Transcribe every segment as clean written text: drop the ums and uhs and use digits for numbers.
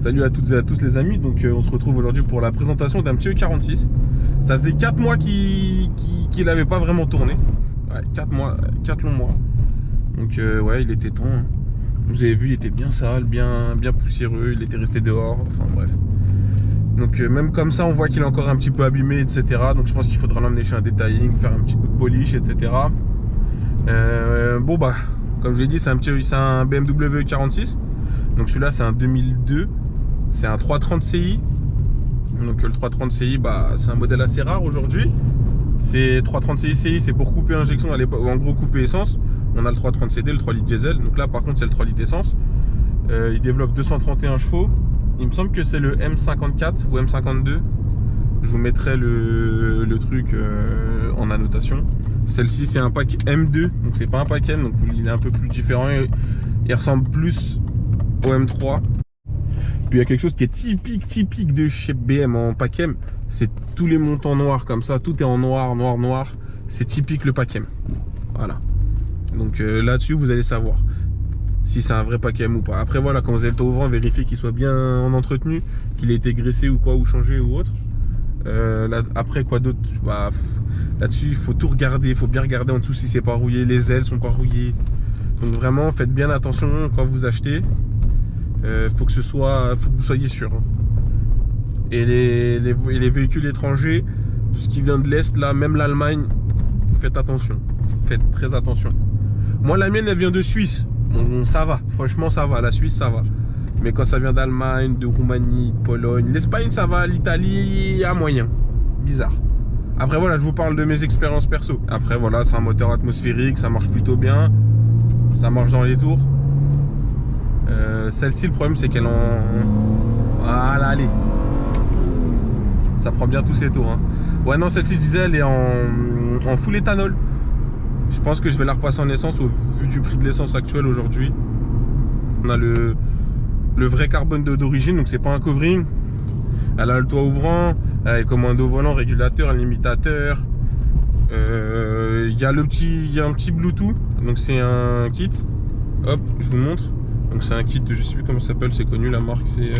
Salut à toutes et à tous les amis, donc on se retrouve aujourd'hui pour la présentation d'un petit E46. Ça faisait 4 mois qu'il n'avait pas vraiment tourné. Ouais, 4 mois, 4 longs mois. Donc ouais, il était temps. Hein. Vous avez vu, il était bien sale, bien poussiéreux, il était resté dehors, enfin bref. Donc même comme ça, on voit qu'il est encore un petit peu abîmé, etc. Donc je pense qu'il faudra l'emmener chez un detailing, faire un petit coup de polish, etc. Bon bah, comme je l'ai dit, c'est un BMW E46. Donc celui-là, c'est un 2002. C'est un 330 Ci. Donc le 330 Ci, bah, c'est un modèle assez rare aujourd'hui. C'est 330 Ci, c'est pour couper injection, en gros couper essence. On a le 330 CD, le 3 litres diesel. Donc là, par contre, c'est le 3 litres essence. Il développe 231 chevaux. Il me semble que c'est le M54 ou M52. Je vous mettrai le truc en annotation. Celle-ci, c'est un pack M2. Donc c'est pas un pack M. Donc il est un peu plus différent. Il ressemble plus au M3. Puis il y a quelque chose qui est typique de chez BM en pack M. C'est tous les montants noirs comme ça. Tout est en noir. C'est typique le pack M. Voilà. Donc là-dessus, vous allez savoir si c'est un vrai pack M ou pas. Après voilà, quand vous avez le toit ouvrant, vérifiez qu'il soit bien entretenu, qu'il ait été graissé ou quoi, ou changé ou autre. Là, après quoi d'autre, bah, là-dessus il faut tout regarder, il faut bien regarder en dessous si c'est pas rouillé, les ailes sont pas rouillées. Donc vraiment faites bien attention quand vous achetez. Faut que vous soyez sûr. Hein. Et les véhicules étrangers, tout ce qui vient de l'Est, là, même l'Allemagne, faites attention. Faites très attention. Moi, la mienne, elle vient de Suisse. Bon, ça va, franchement, ça va. La Suisse, ça va. Mais quand ça vient d'Allemagne, de Roumanie, de Pologne, l'Espagne, ça va. L'Italie, à moyen. Bizarre. Après, voilà, je vous parle de mes expériences perso. Après, voilà, c'est un moteur atmosphérique, ça marche plutôt bien. Ça marche dans les tours. Celle-ci, le problème, c'est qu'elle en... Voilà, allez. Ça prend bien tous ses tours. Hein. Ouais, non, celle-ci, je disais, elle est en full éthanol. Je pense que je vais la repasser en essence au vu du prix de l'essence actuelle aujourd'hui. On a le vrai carbone d'origine, donc c'est pas un covering. Elle a le toit ouvrant, elle a les commandes au volant, régulateur, un limitateur. Il y a un petit Bluetooth, donc c'est un kit. Hop, je vous montre. Donc c'est un kit, je sais plus comment ça s'appelle, c'est connu la marque, c'est...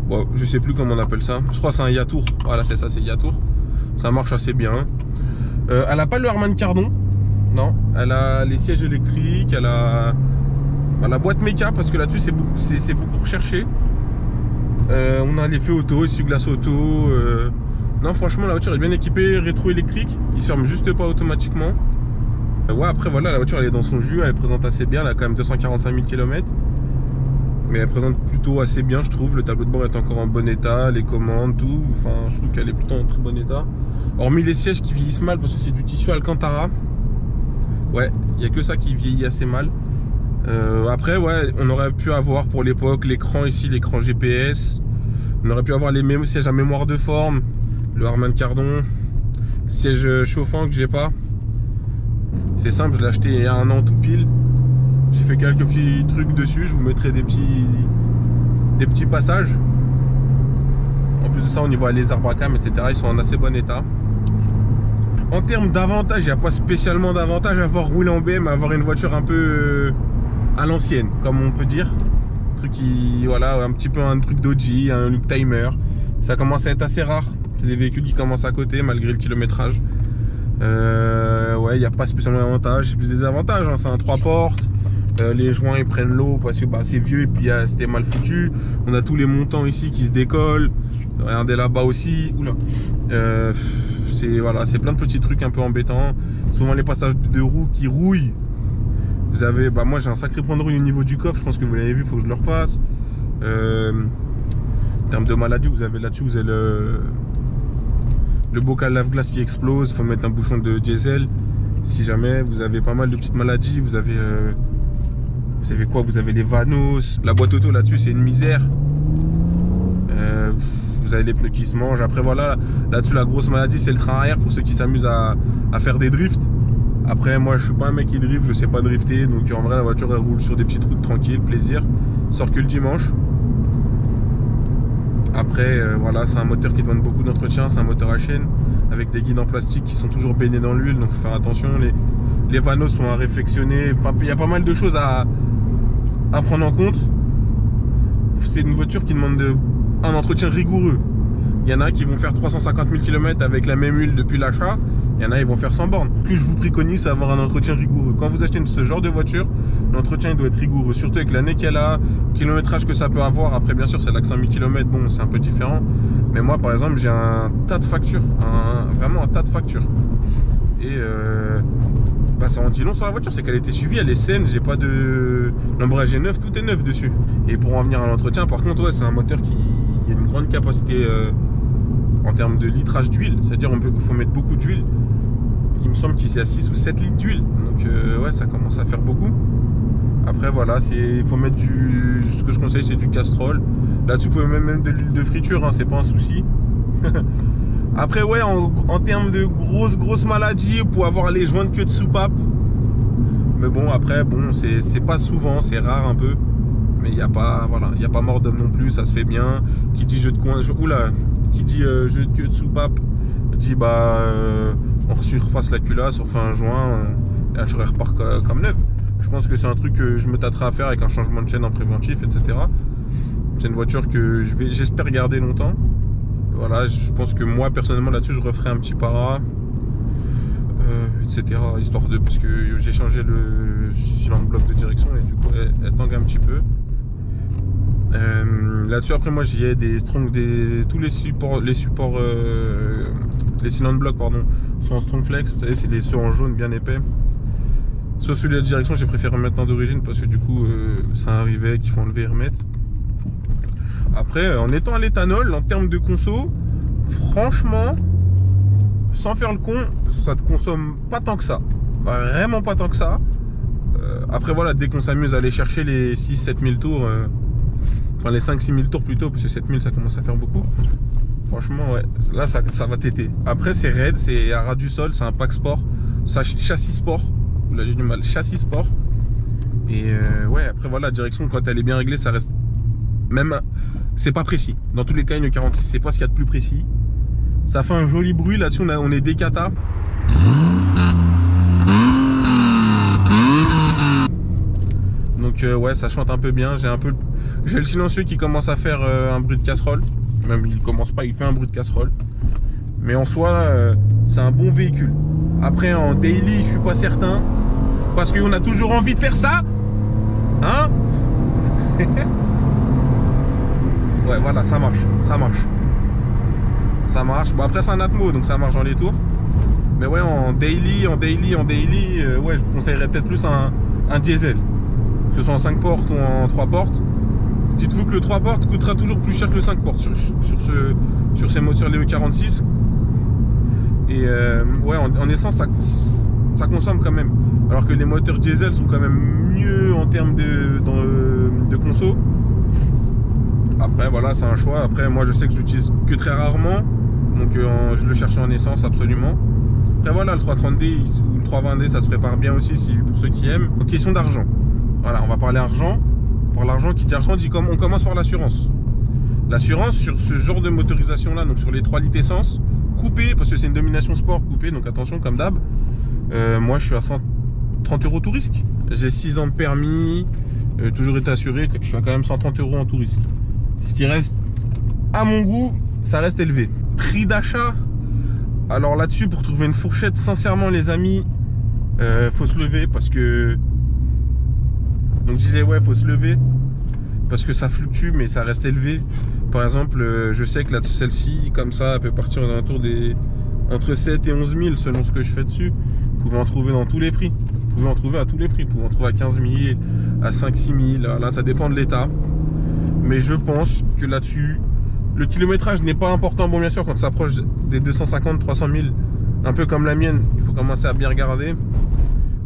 Bon, je sais plus comment on appelle ça. Je crois que c'est un Yatour. Voilà, c'est ça, c'est Yatour. Ça marche assez bien. Elle a pas le Harman Kardon. Non, elle a les sièges électriques, elle a la boîte méca parce que là-dessus c'est beaucoup recherché. On a l'effet auto, essuie-glace auto. Non, franchement, la voiture est bien équipée, rétro-électrique. Il se ferme juste pas automatiquement. Ouais, après voilà, la voiture elle est dans son jus, elle présente assez bien. Elle a quand même 245 000 km. Mais elle présente plutôt assez bien, je trouve. Le tableau de bord est encore en bon état, les commandes, tout. Enfin, je trouve qu'elle est plutôt en très bon état. Hormis les sièges qui vieillissent mal parce que c'est du tissu Alcantara. Ouais, il n'y a que ça qui vieillit assez mal. Après, ouais, on aurait pu avoir pour l'époque l'écran ici, l'écran GPS. On aurait pu avoir les sièges à mémoire de forme, le Harman Kardon, siège chauffant que j'ai pas. C'est simple, je l'ai acheté il y a 1 an tout pile. J'ai fait quelques petits trucs dessus, je vous mettrai des petits passages. En plus de ça, au niveau des arbres à cam, etc., ils sont en assez bon état. En termes d'avantages, il n'y a pas spécialement d'avantage à avoir roulé en BM, à avoir une voiture un peu à l'ancienne, comme on peut dire. Un truc voilà, un petit peu un truc d'OG, un look timer. Ça commence à être assez rare. C'est des véhicules qui commencent à côté malgré le kilométrage. Ouais, il n'y a pas spécialement d'avantages, c'est plus des avantages. Hein. C'est un 3 portes. Les joints ils prennent l'eau parce que bah, c'est vieux et puis c'était mal foutu. On a tous les montants ici qui se décollent. Regardez là-bas aussi. Oula. Voilà, c'est plein de petits trucs un peu embêtants. Souvent les passages de roues qui rouillent. Vous avez, bah moi j'ai un sacré point de rouille au niveau du coffre. Je pense que vous l'avez vu, il faut que je le refasse. En termes de maladie, vous avez là-dessus, vous avez le bocal lave-glace qui explose. Il faut mettre un bouchon de diesel. Si jamais vous avez pas mal de petites maladies, vous avez quoi? Vous avez les vanos. La boîte auto là-dessus, c'est une misère. Vous avez les pneus qui se mangent. Après voilà, là-dessus la grosse maladie c'est le train arrière pour ceux qui s'amusent à faire des drifts. Après moi je suis pas un mec qui drift, je sais pas drifter. Donc en vrai la voiture elle roule sur des petites routes tranquilles, plaisir. Sort que le dimanche. Après voilà, c'est un moteur qui demande beaucoup d'entretien. C'est un moteur à chaîne avec des guides en plastique qui sont toujours baignés dans l'huile. Donc faut faire attention. Les vanos sont à réflexionner. Il y a pas mal de choses à prendre en compte. c'est une voiture qui demande un entretien rigoureux. Il y en a qui vont faire 350 000 km avec la même huile depuis l'achat. Il y en a qui vont faire 100 bornes. Ce que je vous préconise, c'est avoir un entretien rigoureux. Quand vous achetez ce genre de voiture, l'entretien doit être rigoureux. Surtout avec l'année qu'elle a, le kilométrage que ça peut avoir. Après, bien sûr, c'est là que 100 000 km, bon, c'est un peu différent. Mais moi, par exemple, j'ai un tas de factures. Vraiment un tas de factures. Et ça en dit long sur la voiture, c'est qu'elle a été suivie, elle est saine, j'ai pas de... L'embrayage est neuf, tout est neuf dessus. Et pour en venir à l'entretien, par contre, ouais, c'est un moteur qui a une grande capacité en termes de litrage d'huile. C'est-à-dire il faut mettre beaucoup d'huile. Il me semble qu'il est à 6 ou 7 litres d'huile. Donc ouais, ça commence à faire beaucoup. Après voilà, il faut mettre ce que je conseille, c'est du Castrol. Là-dessus, vous pouvez même mettre de l'huile de friture, hein, c'est pas un souci. Après ouais, en termes de grosses maladies, pour avoir les joints de queue de soupape. Mais bon, après, bon, c'est pas souvent, c'est rare un peu. Mais il n'y a pas, voilà, il n'y a pas mort d'homme non plus, ça se fait bien. Qui dit jeu de coin, qui dit jeu de queue de soupape, dit on surface la culasse, on fait un joint, et la voiture repart comme neuve. Je pense que c'est un truc que je me tâterai à faire avec un changement de chaîne en préventif, etc. C'est une voiture que j'espère garder longtemps. Voilà, je pense que moi personnellement là-dessus je referai un petit para, etc. Histoire de, parce que j'ai changé le cylindre bloc de direction et du coup elle tangue un petit peu. Là-dessus après moi j'y ai tous les supports, les cylindres blocs pardon sont en strong flex. Vous savez, c'est ceux en jaune bien épais. Sauf celui de la direction, j'ai préféré remettre un d'origine parce que du coup ça arrivait qu'il faut enlever et remettre. Après, en étant à l'éthanol, en termes de conso, franchement, sans faire le con, ça te consomme pas tant que ça. Vraiment pas tant que ça. Après voilà, dès qu'on s'amuse à aller chercher les 6-7 000 tours, enfin les 5-6 000 tours plutôt, parce que 7 000 ça commence à faire beaucoup. Franchement, ouais, là ça va téter. Après c'est raide, c'est à ras du sol, c'est un pack sport, châssis sport. Là j'ai du mal, châssis sport. Et ouais, après voilà, direction quand elle est bien réglée, ça reste même, c'est pas précis. Dans tous les cas, une 46, c'est pas ce qu'il y a de plus précis. Ça fait un joli bruit là-dessus, on est décata. Donc ouais, ça chante un peu bien. J'ai le silencieux qui commence à faire un bruit de casserole. Même il commence pas, il fait un bruit de casserole. Mais en soi, c'est un bon véhicule. Après en daily, je suis pas certain. Parce qu'on a toujours envie de faire ça. Hein? Ouais, voilà, ça marche. Bon, après, c'est un Atmo, donc ça marche dans les tours. Mais ouais, en daily, ouais, je vous conseillerais peut-être plus un diesel. Que ce soit en 5 portes ou en 3 portes. Dites-vous que le 3 portes coûtera toujours plus cher que le 5 portes sur ces moteurs les E46. Et ouais, en essence, ça consomme quand même. Alors que les moteurs diesel sont quand même mieux en termes de conso. Après voilà, c'est un choix. Après moi je sais que je l'utilise que très rarement. Donc je le cherche en essence absolument. Après voilà, le 330D ou le 320D ça se prépare bien aussi pour ceux qui aiment. Donc question d'argent. Voilà, on va parler argent. Pour l'argent, qui dit argent dit comme on commence par l'assurance. L'assurance sur ce genre de motorisation là, donc sur les 3 litres essence, coupé, parce que c'est une domination sport coupée, donc attention comme d'hab. Moi je suis à 130 € tout risque. J'ai 6 ans de permis, toujours été assuré, je suis à quand même 130 € en tout risque. Ce qui reste, à mon goût, ça reste élevé. Prix d'achat, alors là-dessus, pour trouver une fourchette, sincèrement les amis, faut se lever parce que... Donc je disais ouais, faut se lever parce que ça fluctue mais ça reste élevé. Par exemple, je sais que là, celle-ci, comme ça, elle peut partir aux alentours entre 7 et 11 000 selon ce que je fais dessus. Vous pouvez en trouver dans tous les prix. Vous pouvez en trouver à tous les prix. Vous pouvez en trouver à 15 000, à 5-6 000. Là, ça dépend de l'état. Mais je pense que là-dessus, le kilométrage n'est pas important. Bon, bien sûr, quand ça s'approche des 250-300 000, un peu comme la mienne, il faut commencer à bien regarder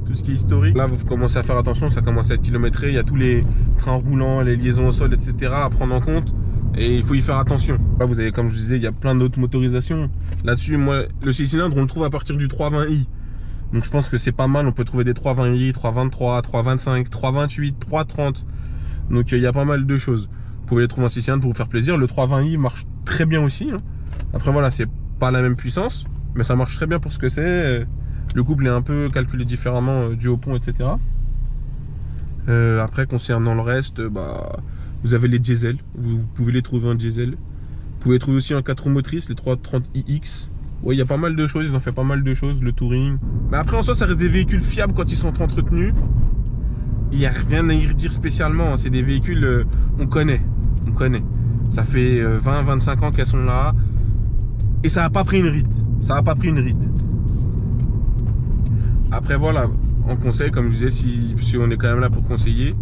tout ce qui est historique. Là, vous commencez à faire attention, ça commence à être kilométré. Il y a tous les trains roulants, les liaisons au sol, etc. à prendre en compte. Et il faut y faire attention. Là, vous avez, comme je vous disais, il y a plein d'autres motorisations. Là-dessus, moi, le 6 cylindres, on le trouve à partir du 320i. Donc, je pense que c'est pas mal. On peut trouver des 320i, 323, 325, 328, 330. Donc, il y a pas mal de choses. Vous pouvez les trouver en 6 cylindres pour vous faire plaisir. Le 320i marche très bien aussi. Après, voilà, c'est pas la même puissance. Mais ça marche très bien pour ce que c'est. Le couple est un peu calculé différemment dû au pont, etc. Après, concernant le reste, Vous avez les diesel, vous pouvez les trouver en diesel. Vous pouvez les trouver aussi en 4 roues motrices, les 330iX. Ouais, il y a pas mal de choses, ils ont fait pas mal de choses, le touring. Mais après, en soi, ça reste des véhicules fiables quand ils sont entretenus. Il n'y a rien à y redire spécialement, hein. C'est des véhicules, on connaît. Ça fait 20-25 ans qu'elles sont là. Et ça n'a pas pris une rite. Après, voilà, en conseil, comme je disais, si on est quand même là pour conseiller,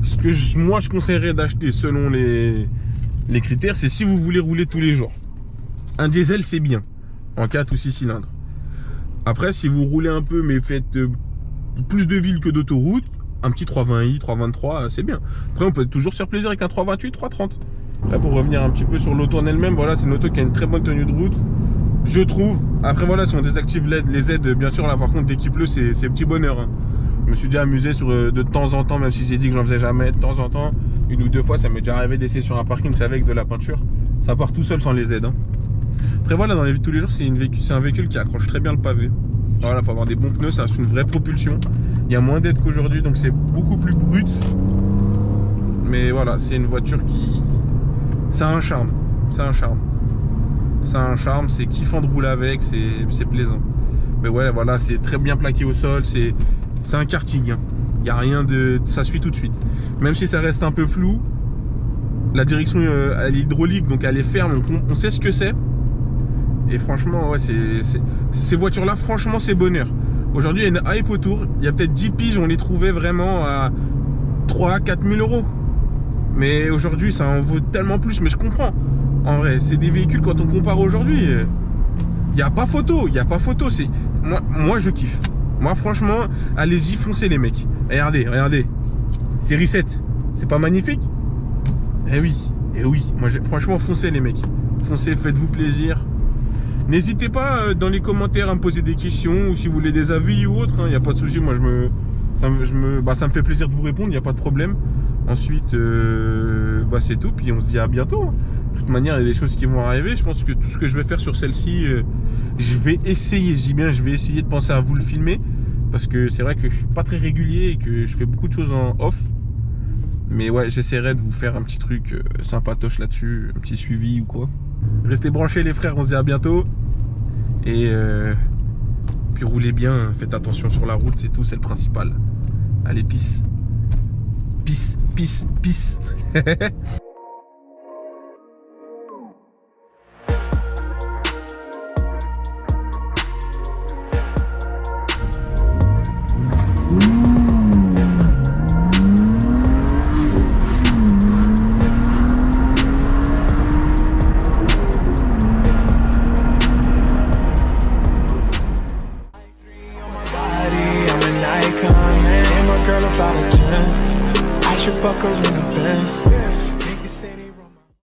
ce que moi je conseillerais d'acheter selon les critères, c'est si vous voulez rouler tous les jours. Un diesel, c'est bien, en 4 ou 6 cylindres. Après, si vous roulez un peu, mais faites plus de villes que d'autoroute, un petit 320i, 323, c'est bien. Après, on peut toujours se faire plaisir avec un 328, 330. Après, pour revenir un petit peu sur l'auto en elle-même, voilà, c'est une auto qui a une très bonne tenue de route, je trouve. Après, voilà, si on désactive les aides, bien sûr, là, par contre, dès qu'il pleut, c'est petit bonheur, hein. Je me suis déjà amusé de temps en temps, même si j'ai dit que j'en faisais jamais, de temps en temps, 1 ou 2 fois, ça m'est déjà arrivé d'essayer sur un parking, vous savez, avec de la peinture. Ça part tout seul sans les aides, hein. Après, voilà, dans les vies de tous les jours, c'est un véhicule qui accroche très bien le pavé. Voilà, faut avoir des bons pneus, ça reste une vraie propulsion. Il y a moins d'aide qu'aujourd'hui, donc c'est beaucoup plus brut. Mais voilà, c'est une voiture qui... Ça a un charme. C'est kiffant de rouler avec, c'est plaisant. Mais ouais, voilà, c'est très bien plaqué au sol, c'est un karting, hein. Il n'y a rien de... Ça suit tout de suite. Même si ça reste un peu flou, la direction, elle est hydraulique, donc elle est ferme, donc on sait ce que c'est. Et franchement, ouais, ces voitures-là, franchement, c'est bonheur. Aujourd'hui, il y a une hype autour. Il y a peut-être 10 piges, on les trouvait vraiment à 3-4 000 euros. Mais aujourd'hui, ça en vaut tellement plus. Mais je comprends. En vrai, c'est des véhicules, quand on compare aujourd'hui, il n'y a pas photo. Moi, je kiffe. Moi, franchement, allez-y, foncez les mecs. Regardez. Série 7. C'est pas magnifique? Eh oui. Moi, franchement, foncez les mecs. Foncez, faites-vous plaisir. N'hésitez pas dans les commentaires à me poser des questions ou si vous voulez des avis ou autre, il n'y a pas de souci. Moi, ça me fait plaisir de vous répondre, il n'y a pas de problème. Ensuite, c'est tout. Puis on se dit à bientôt. De toute manière, il y a des choses qui vont arriver. Je pense que tout ce que je vais faire sur celle-ci, je vais essayer. Je vais essayer de penser à vous le filmer. Parce que c'est vrai que je suis pas très régulier et que je fais beaucoup de choses en off. Mais ouais, j'essaierai de vous faire un petit truc sympatoche là-dessus, un petit suivi ou quoi. Restez branchés les frères, on se dit à bientôt. Et puis roulez bien, faites attention sur la route, c'est tout, c'est le principal. Allez, peace. Peace. Icon, man, my girl about a 10. I should fuck her in the Benz.